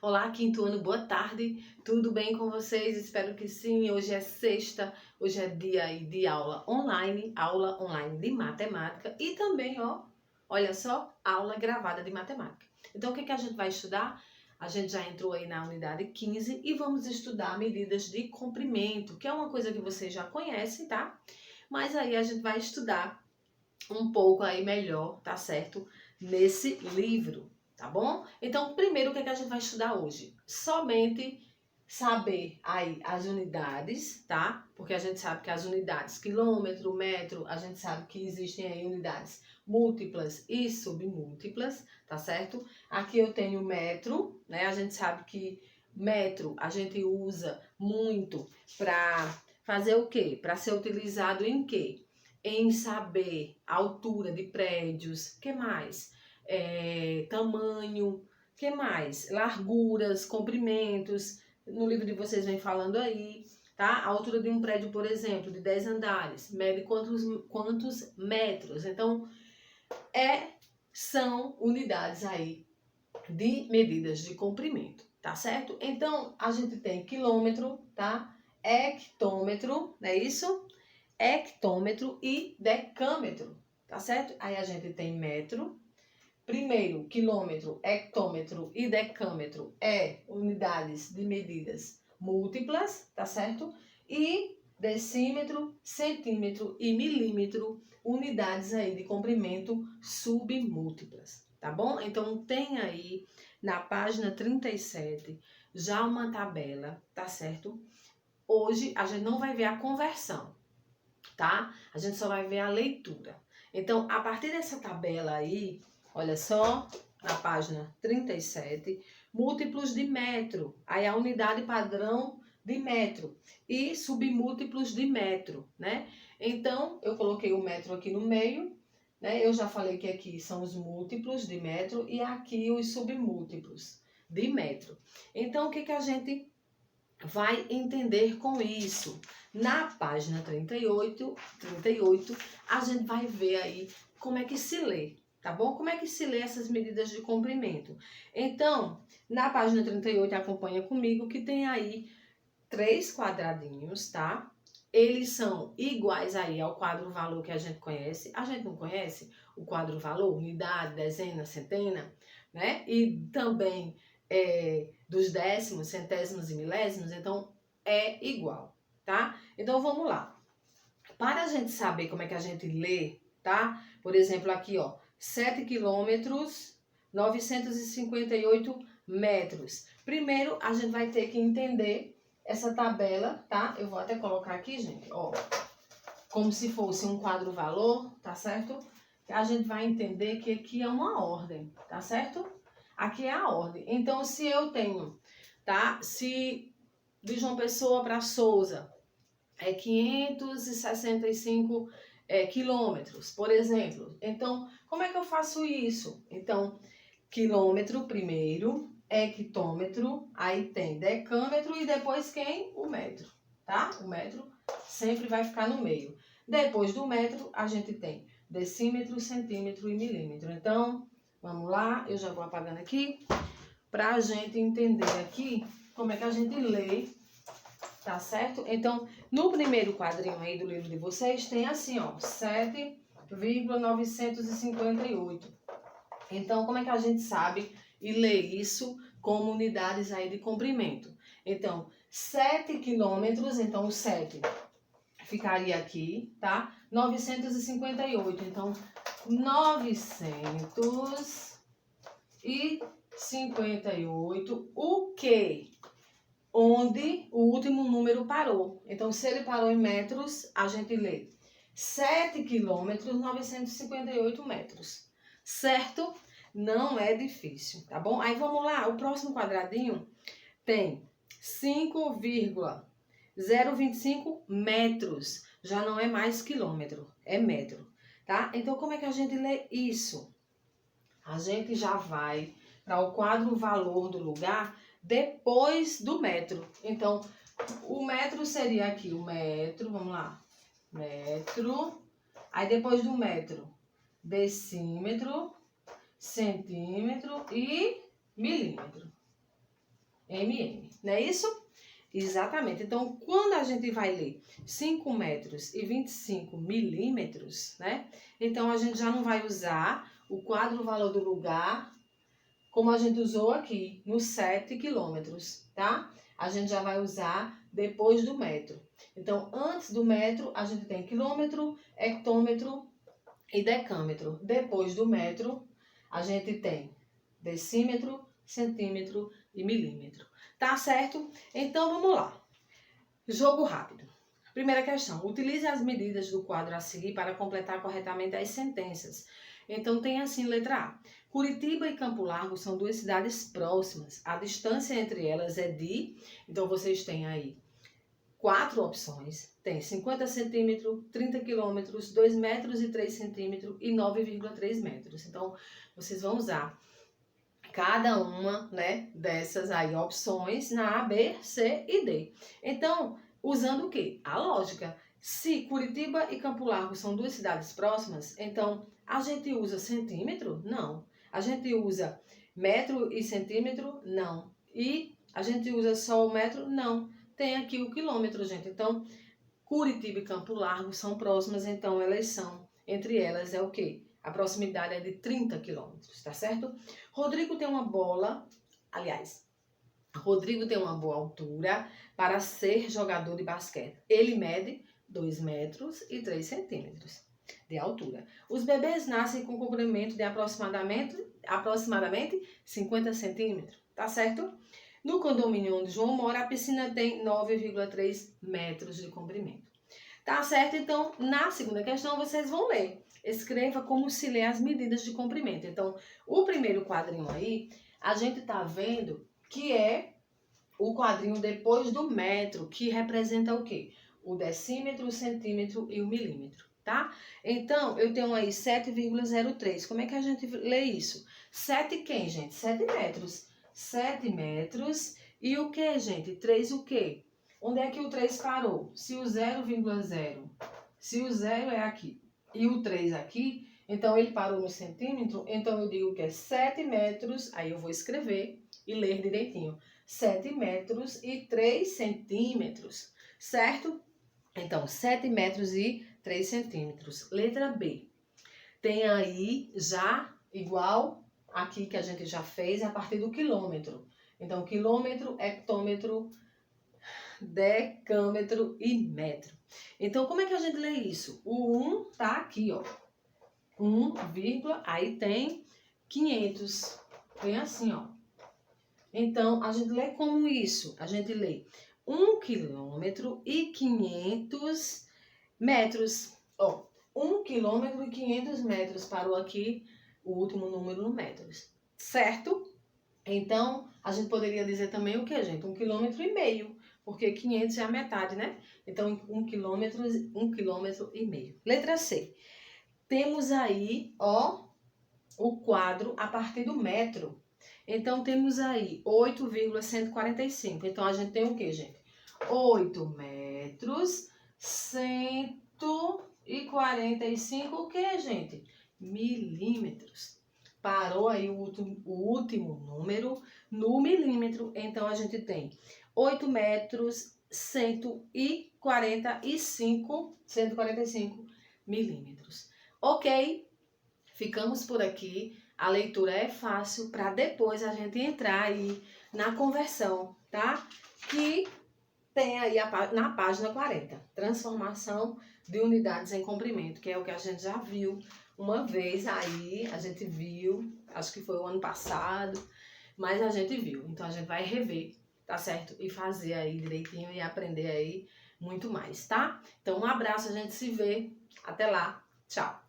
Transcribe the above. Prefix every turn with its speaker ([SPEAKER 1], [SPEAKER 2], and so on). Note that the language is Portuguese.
[SPEAKER 1] Olá, quinto ano, boa tarde. Tudo bem com vocês? Espero que sim. Hoje é sexta, hoje é dia aí de aula online de matemática e também, olha só, aula gravada de matemática. Então, o que a gente vai estudar? A gente já entrou aí na unidade 15 e vamos estudar medidas de comprimento, que é uma coisa que vocês já conhecem, tá? Mas aí a gente vai estudar um pouco aí melhor, tá certo? Nesse livro, tá bom? Então, primeiro, o que a gente vai estudar hoje? Somente saber aí as unidades, tá? Porque a gente sabe que as unidades, quilômetro, metro, a gente sabe que existem aí unidades múltiplas e submúltiplas, tá certo? Aqui eu tenho metro, né? A gente sabe que metro a gente usa muito para fazer o quê? Para ser utilizado em quê? Em saber a altura de prédios, que mais? Tamanho, que mais? Larguras, comprimentos, no livro de vocês vem falando aí, tá? A altura de um prédio, por exemplo, de 10 andares, mede quantos metros? Então, são unidades aí de medidas de comprimento, tá certo? Então, a gente tem quilômetro, tá? Hectômetro, não é isso? Hectômetro e decâmetro, tá certo? Aí a gente tem metro. Primeiro, quilômetro, hectômetro e decâmetro unidades de medidas múltiplas, tá certo? E decímetro, centímetro e milímetro, unidades aí de comprimento submúltiplas, tá bom? Então tem aí na página 37 já uma tabela, tá certo? Hoje a gente não vai ver a conversão, tá? A gente só vai ver a leitura. Então, a partir dessa tabela aí, olha só, na página 37, múltiplos de metro, aí a unidade padrão de metro e submúltiplos de metro, né? Então, eu coloquei o metro aqui no meio, né? Eu já falei que aqui são os múltiplos de metro e aqui os submúltiplos de metro. Então, o que a gente vai entender com isso? Na página 38, a gente vai ver aí como é que se lê, tá bom? Como é que se lê essas medidas de comprimento. Então, na página 38, acompanha comigo que tem aí 3 quadradinhos, tá? Eles são iguais aí ao quadro valor que a gente conhece. A gente não conhece o quadro valor, unidade, dezena, centena, né? E também dos décimos, centésimos e milésimos, então é igual, tá? Então vamos lá. Para a gente saber como é que a gente lê, tá? Por exemplo, aqui, 7 quilômetros, 958 metros. Primeiro, a gente vai ter que entender essa tabela, tá? Eu vou até colocar aqui, gente, como se fosse um quadro valor, tá certo? A gente vai entender que aqui é uma ordem, tá certo? Aqui é a ordem. Então, se eu tenho, tá? Se de João Pessoa para Souza é 565 quilômetros, por exemplo. Então, como é que eu faço isso? Então, quilômetro primeiro, hectômetro, aí tem decâmetro e depois quem? O metro, tá? O metro sempre vai ficar no meio. Depois do metro, a gente tem decímetro, centímetro e milímetro. Então, vamos lá, eu já vou apagando aqui, pra gente entender aqui como é que a gente lê, tá certo? Então, no primeiro quadrinho aí do livro de vocês, tem assim, 7,958. Então, como é que a gente sabe e lê isso como unidades aí de comprimento? Então, 7 quilômetros, então o 7 ficaria aqui, tá? 958, então 958, o quê? Onde o último número parou. Então, se ele parou em metros, a gente lê 7 quilômetros, 958 metros. Certo? Não é difícil, tá bom? Aí vamos lá, o próximo quadradinho tem 5,025 metros. Já não é mais quilômetro, é metro, tá? Então, como é que a gente lê isso? A gente já vai para o quadro valor do lugar depois do metro. Então, o metro seria aqui, o metro, vamos lá, metro. Aí depois do metro, decímetro, centímetro e milímetro. não é isso? Exatamente. Então, quando a gente vai ler 5 metros e 25 milímetros, né? Então, a gente já não vai usar o quadro valor do lugar, como a gente usou aqui, nos 7 quilômetros, tá? A gente já vai usar depois do metro. Então, antes do metro, a gente tem quilômetro, hectômetro e decâmetro. Depois do metro, a gente tem decímetro, centímetro e milímetro. Tá certo? Então, vamos lá. Jogo rápido. Primeira questão. Utilize as medidas do quadro a seguir para completar corretamente as sentenças. Então, tem assim, letra A. Curitiba e Campo Largo são duas cidades próximas. A distância entre elas é de... Então, vocês têm aí 4 opções. Tem 50 centímetros, 30 quilômetros, 2 metros e 3 centímetros e 9,3 metros. Então, vocês vão usar cada uma, né, dessas aí opções na A, B, C e D. Então, usando o quê? A lógica. Se Curitiba e Campo Largo são duas cidades próximas, então a gente usa centímetro? Não. A gente usa metro e centímetro? Não. E a gente usa só o metro? Não. Tem aqui o quilômetro, gente. Então, Curitiba e Campo Largo são próximas, então elas são, entre elas é o quê? A proximidade é de 30 quilômetros, tá certo? Rodrigo tem uma boa altura para ser jogador de basquete. Ele mede 2 metros e 3 centímetros de altura. Os bebês nascem com comprimento de aproximadamente 50 centímetros, tá certo? No condomínio onde João mora, a piscina tem 9,3 metros de comprimento. Tá certo? Então, na segunda questão, vocês vão ler. Escreva como se lê as medidas de comprimento. Então, o primeiro quadrinho aí, a gente tá vendo que é o quadrinho depois do metro, que representa o quê? O decímetro, o centímetro e o milímetro, tá? Então, eu tenho aí 7,03. Como é que a gente lê isso? 7 quem, gente? 7 metros. 7 metros. E o que, gente? 3 o quê? Onde é que o 3 parou? Se o 0,0, se o 0 é aqui e o 3 aqui, então ele parou no centímetro, então eu digo que é 7 metros, aí eu vou escrever e ler direitinho. 7 metros e 3 centímetros, certo? Então, 7 metros e 3 centímetros. Letra B. Tem aí já igual aqui que a gente já fez a partir do quilômetro. Então, quilômetro, hectômetro, decâmetro e metro. Então, como é que a gente lê isso? O 1 tá aqui, ó. 1, aí tem 500. Vem assim, ó. Então, a gente lê como isso? A gente lê 1 quilômetro e 500 metros. Ó, 1 quilômetro e 500 metros. Parou aqui o último número no metros. Certo? Então, a gente poderia dizer também o que, gente? 1,5 km. Porque 500 é a metade, né? Então, 1 quilômetro e meio. Letra C. Temos aí, ó, o quadro a partir do metro. Então, temos aí 8,145. Então, a gente tem o que, gente? 8 metros, 145, o que, gente? Milímetros. Parou aí o último número no milímetro. Então, a gente tem 8 metros, 145 milímetros. Ok? Ficamos por aqui. A leitura é fácil para depois a gente entrar aí na conversão, tá? Que tem aí na página 40. Transformação de unidades em comprimento, que é o que a gente já viu uma vez aí. A gente viu, acho que foi o ano passado, mas a gente viu. Então, a gente vai rever, tá certo? E fazer aí direitinho e aprender aí muito mais, tá? Então, um abraço, a gente se vê. Até lá. Tchau.